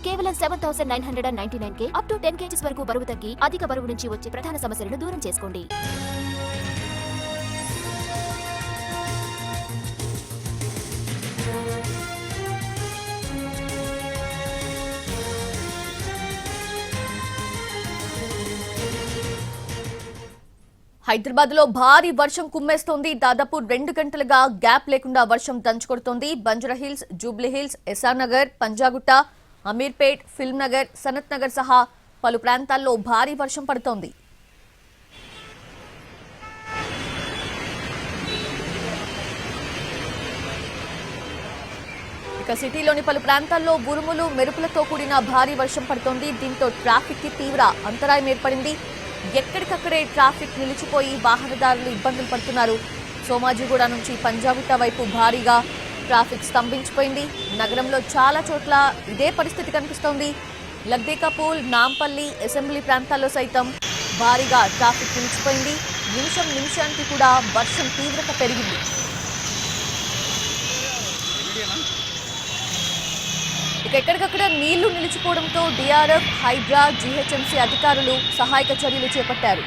కేవలం 7,999 up to 10 kgs వరకు బరువు తగ్గి అధిక బరువు నుంచి వచ్చే ప్రధాన సమస్యలను దూరం చేసుకోండి. హైదరాబాద్ లో భారీ వర్షం కుమ్మేస్తోంది. దాదాపు 2 గంటలుగా గ్యాప్ లేకుండా వర్షం దంచుకొడుతోంది. బంజారాహిల్స్, జూబ్లీహిల్స్, ఎస్ఆర్ నగర్, పంజాగుట్ట, అమీర్పేట్, ఫిల్మ్ నగర్, సనత్ నగర్ సహా పలు ప్రాంతాల్లో భారీ వర్షం పడుతోంది. ఇక సిటీలోని పలు ప్రాంతాల్లో ఉరుములు, మెరుపులతో కూడిన భారీ వర్షం పడుతోంది. దీంతో ట్రాఫిక్ కి తీవ్ర అంతరాయం ఏర్పడింది. ఎక్కడికక్కడే ట్రాఫిక్ నిలిచిపోయి వాహనదారులు ఇబ్బందులు పడుతున్నారు. సోమాజిగూడ నుంచి పంజాగుట్ట వైపు భారీగా ట్రాఫిక్ స్తంభించిపోయింది. నగరంలో చాలా చోట్ల ఇదే పరిస్థితి కనిపిస్తోంది. లగ్దేకాపూల్, నాంపల్లి, అసెంబ్లీ ప్రాంతాల్లో సైతం భారీగా ట్రాఫిక్ నిలిచిపోయింది. నిమిషానికి కూడా వర్షం తీవ్రత పెరిగింది. ఇక ఎక్కడికక్కడ నీళ్లు నిలిచిపోవడంతో డిఆర్ఎఫ్, హైడ్రా, జీహెచ్ఎంసీ అధికారులు సహాయక చర్యలు చేపట్టారు.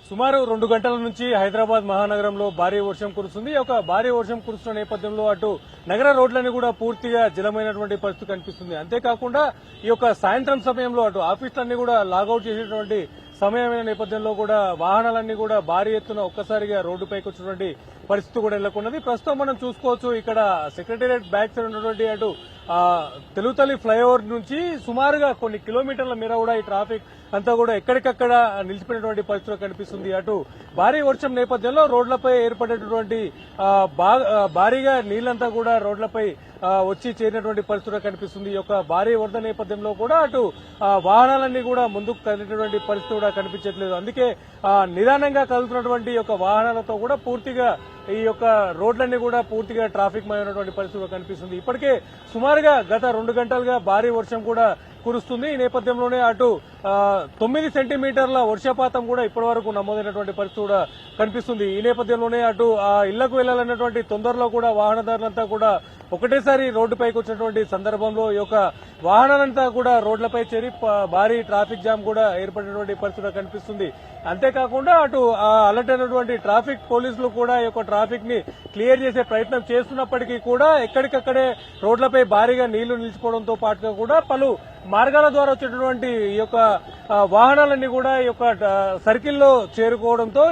సుమారు 2 గంటల నుంచి హైదరాబాద్ మహానగరంలో భారీ వర్షం కురుస్తుంది. ఒక భారీ వర్షం కురుస్తున్న నేపథ్యంలో అటు నగర రోడ్లన్నీ కూడా పూర్తిగా జలమైనటువంటి పరిస్థితి కనిపిస్తుంది. అంతేకాకుండా ఈ యొక్క సాయంత్రం సమయంలో అటు ఆఫీసులన్నీ కూడా లాగౌట్ చేసేటువంటి సమయమైన నేపథ్యంలో కూడా వాహనాలన్నీ కూడా భారీ ఎత్తున ఒక్కసారిగా రోడ్డుపైకి వచ్చినటువంటి పరిస్థితి కూడా నెలకొన్నది. ప్రస్తుతం మనం చూసుకోవచ్చు, ఇక్కడ సెక్రటేరియట్ బ్యాక్ సైడ్ ఉన్నటువంటి అటు తెలుగుతల్లి ఫ్లైఓవర్ నుంచి సుమారుగా కొన్ని కిలోమీటర్ల మేర కూడా ఈ ట్రాఫిక్ అంతా కూడా ఎక్కడికక్కడ నిలిచిపోయినటువంటి పరిస్థితులు కనిపిస్తుంది. అటు భారీ వర్షం నేపథ్యంలో రోడ్లపై ఏర్పడేటటువంటి భారీగా నీళ్లంతా కూడా రోడ్లపై వచ్చి చేరినటువంటి పరిస్థితులు కనిపిస్తుంది. ఈ యొక్క భారీ వరద నేపథ్యంలో కూడా అటు వాహనాలన్నీ కూడా ముందుకు కదిలేటువంటి పరిస్థితి కూడా కనిపించట్లేదు. అందుకే నిదానంగా కదులుతున్నటువంటి యొక్క వాహనాలతో కూడా పూర్తిగా ఈ యొక్క రోడ్లన్నీ కూడా పూర్తిగా ట్రాఫిక్ మయమైనటువంటి పరిస్థితులు కనిపిస్తుంది. ఇప్పటికే సుమారుగా గత 2 గంటలుగా భారీ వర్షం కూడా కురుస్తుంది. ఈ నేపథ్యంలోనే అటు 9 సెంటీమీటర్ల వర్షపాతం కూడా ఇప్పటి వరకు నమోదైనటువంటి పరిస్థితి కూడా కనిపిస్తుంది. ఈ నేపథ్యంలోనే అటు ఇళ్లకు వెళ్లాలన్నటువంటి తొందరలో కూడా వాహనదారులంతా కూడా ఒకటేసారి రోడ్డుపైకి వచ్చినటువంటి సందర్భంలో ఈ యొక్క వాహనాలంతా కూడా రోడ్లపై చేరి భారీ ట్రాఫిక్ జామ్ కూడా ఏర్పడినటువంటి పరిస్థితి కనిపిస్తుంది. అంతేకాకుండా అటు అలర్ట్ అయినటువంటి ట్రాఫిక్ పోలీసులు కూడా ఈ యొక్క ట్రాఫిక్ ని క్లియర్ చేసే ప్రయత్నం చేస్తున్నప్పటికీ కూడా ఎక్కడికక్కడే రోడ్లపై భారీగా నీళ్లు నిలిచిపోవడంతో పాటుగా కూడా పలు మార్గాల ద్వారా వచ్చేటటువంటి ఈ యొక్క వాహనాలన్నీ కూడా ఈ యొక్క సర్కిల్లో చేరుకోవడంతో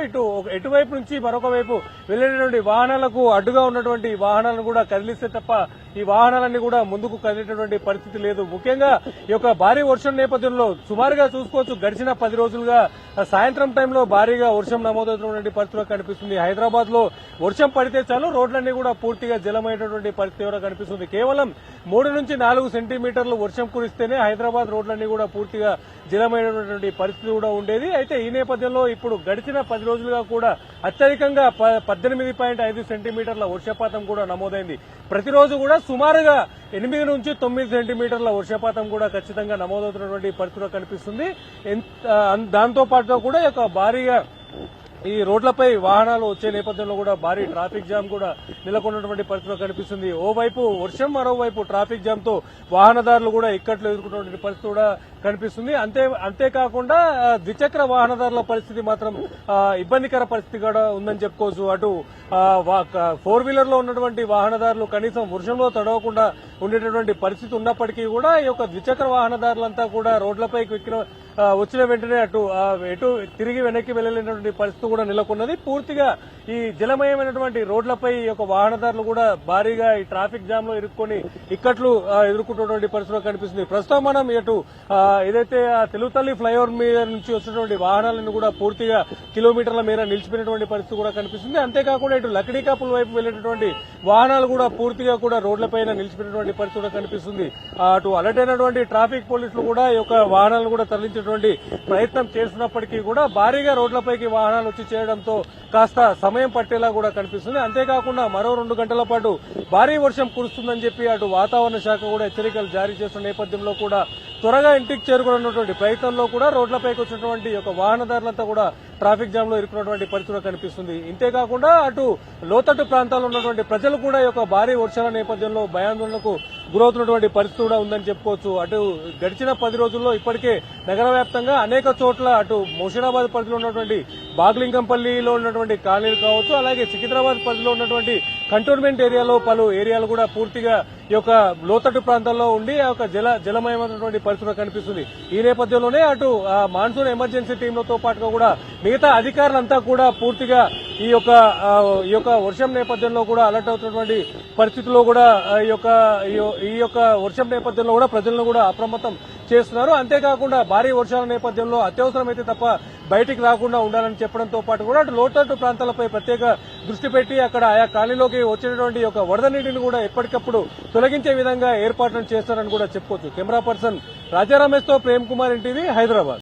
ఎటువైపు నుంచి మరొక వైపు వెళ్లేటటువంటి వాహనాలకు అడ్డుగా ఉన్నటువంటి వాహనాలను కూడా కదిలిస్తే తప్ప ఈ వాహనాలన్నీ కూడా ముందుకు కదిలేటటువంటి పరిస్థితి లేదు. ముఖ్యంగా ఈ యొక్క భారీ వర్షం నేపథ్యంలో సుమారుగా చూసుకోవచ్చు, గడిచిన 10 రోజులుగా సాయంత్రం టైంలో భారీగా వర్షం నమోదవుతున్నటువంటి పరిస్థితులు కనిపిస్తుంది. హైదరాబాద్ లో వర్షం పడితే చాలు రోడ్లన్నీ కూడా పూర్తిగా జలమైనటువంటి పరిస్థితి కూడా కనిపిస్తుంది. కేవలం 3 నుంచి 4 సెంటీమీటర్లు వర్షం కురిస్తేనే హైదరాబాద్ రోడ్లన్నీ కూడా పూర్తిగా జలమైనటువంటి పరిస్థితి కూడా ఉండేది. అయితే ఈ నేపథ్యంలో ఇప్పుడు గడిచిన 10 రోజులుగా కూడా అత్యధికంగా 18.5 సెంటీమీటర్ల వర్షపాతం కూడా నమోదైంది. ప్రతిరోజు కూడా సుమారుగా 8 నుంచి 9 సెంటీమీటర్ల వర్షపాతం కూడా ఖచ్చితంగా నమోదవుతున్నటువంటి పరిస్థితి కనిపిస్తుంది. దాంతో పాటుగా కూడా భారీగా ఈ రోడ్లపై వాహనాలు వచ్చే నేపథ్యంలో కూడా భారీ ట్రాఫిక్ జామ్ కూడా నెలకొన్నటువంటి పరిస్థితి కనిపిస్తుంది. ఓవైపు వర్షం, మరోవైపు ట్రాఫిక్ జామ్ తో వాహనదారులు కూడా ఇక్కట్లు ఎదుర్కొన్నటువంటి పరిస్థితి కూడా కనిపిస్తుంది. అంతేకాకుండా ద్విచక్ర వాహనదారుల పరిస్థితి మాత్రం ఇబ్బందికర పరిస్థితి కూడా ఉందని చెప్పుకోవచ్చు. అటు 4 వీలర్ లో ఉన్నటువంటి వాహనదారులు కనీసం వర్షంలో తడవకుండా ఉండేటటువంటి పరిస్థితి ఉన్నప్పటికీ కూడా ఈ యొక్క ద్విచక్ర వాహనదారులంతా కూడా రోడ్లపైకి వచ్చిన వెంటనే ఎటు తిరిగి వెనక్కి వెళ్లలేనటువంటి పరిస్థితి కూడా నెలకొన్నది. పూర్తిగా ఈ జలమయమైనటువంటి రోడ్లపై ఈ యొక్క వాహనదారులు కూడా భారీగా ఈ ట్రాఫిక్ జామ్ లో ఇరుక్కొని ఇక్కట్లు ఎదుర్కొంటున్నటువంటి పరిస్థితి కనిపిస్తుంది. ప్రస్తుతం మనం ఇటు ఏదైతే తెలుగుతల్లి ఫ్లైఓవర్ మీద నుంచి వచ్చినటువంటి వాహనాలను కూడా పూర్తిగా కిలోమీటర్ల మేర నిలిచిపోయినటువంటి పరిస్థితి కూడా కనిపిస్తుంది. అంతేకాకుండా ఇటు లక్డీకాపుల వైపు వెళ్లేటటువంటి వాహనాలు కూడా పూర్తిగా కూడా రోడ్లపైన నిలిచిపోయినటువంటి పరిస్థితి కూడా కనిపిస్తుంది. అటు అలర్ట్ అయినటువంటి ట్రాఫిక్ పోలీసులు కూడా ఈ యొక్క వాహనాలను కూడా తరలించేటువంటి ప్రయత్నం చేస్తున్నప్పటికీ కూడా భారీగా రోడ్లపైకి వాహనాలు వచ్చి చేయడంతో కాస్త సమయం పట్టేలా కూడా కనిపిస్తుంది. అంతేకాకుండా మరో 2 గంటల పాటు భారీ వర్షం కురుస్తుందని చెప్పి అటు వాతావరణ శాఖ కూడా హెచ్చరికలు జారీ చేస్తున్న నేపథ్యంలో కూడా త్వరగా ఇంటికి చేరుకున్నటువంటి ప్రయత్నంలో కూడా రోడ్లపైకి వచ్చినటువంటి ఒక వాహనదారులంతా కూడా ట్రాఫిక్ జామ్ లో ఇరుక్కున్నటువంటి పరిస్థితి కనిపిస్తుంది. ఇంతేకాకుండా అటు లోతట్టు ప్రాంతాల్లో ఉన్నటువంటి ప్రజలు కూడా ఈ యొక్క భారీ వర్షాల నేపథ్యంలో భయాందోళనకు గురవుతున్నటువంటి పరిస్థితి కూడా ఉందని చెప్పుకోవచ్చు. అటు గడిచిన 10 రోజుల్లో ఇప్పటికే నగర వ్యాప్తంగా అనేక చోట్ల అటు ముషీరాబాద్ పరిధిలో ఉన్నటువంటి బాగ్లింగంపల్లిలో ఉన్నటువంటి కాలనీలు కావచ్చు, అలాగే సికింద్రాబాద్ పరిధిలో ఉన్నటువంటి కంటోన్మెంట్ ఏరియాలో పలు ఏరియాలు కూడా పూర్తిగా ఈ యొక్క లోతట్టు ప్రాంతాల్లో ఉండి ఆ యొక్క జలమయమైనటువంటి పరిస్థితి కనిపిస్తుంది. ఈ నేపథ్యంలోనే అటు మాన్సూన్ ఎమర్జెన్సీ టీంలతో పాటుగా కూడా మిగతా అధికారులంతా కూడా పూర్తిగా ఈ యొక్క వర్షం నేపథ్యంలో కూడా అలర్ట్ అవుతున్నటువంటి పరిస్థితుల్లో కూడా ఈ యొక్క వర్షం నేపథ్యంలో కూడా ప్రజలను కూడా అప్రమత్తం చేస్తున్నారు. అంతేకాకుండా భారీ వర్షాల నేపథ్యంలో అత్యవసరమైతే తప్ప బయటికి రాకుండా ఉండాలని చెప్పడంతో పాటు కూడా అటు లోతట్టు ప్రాంతాలపై ప్రత్యేక దృష్టి పెట్టి అక్కడ ఆయా కాలనీలోకి వచ్చినటువంటి ఒక వరద నీటిని కూడా ఎప్పటికప్పుడు తొలగించే విధంగా ఏర్పాట్లను చేస్తారని కూడా చెప్పుకోవచ్చు. కెమెరా పర్సన్ రాజా రమేష్ తో ప్రేమ్ కుమార్ ఎన్టీవీ, హైదరాబాద్.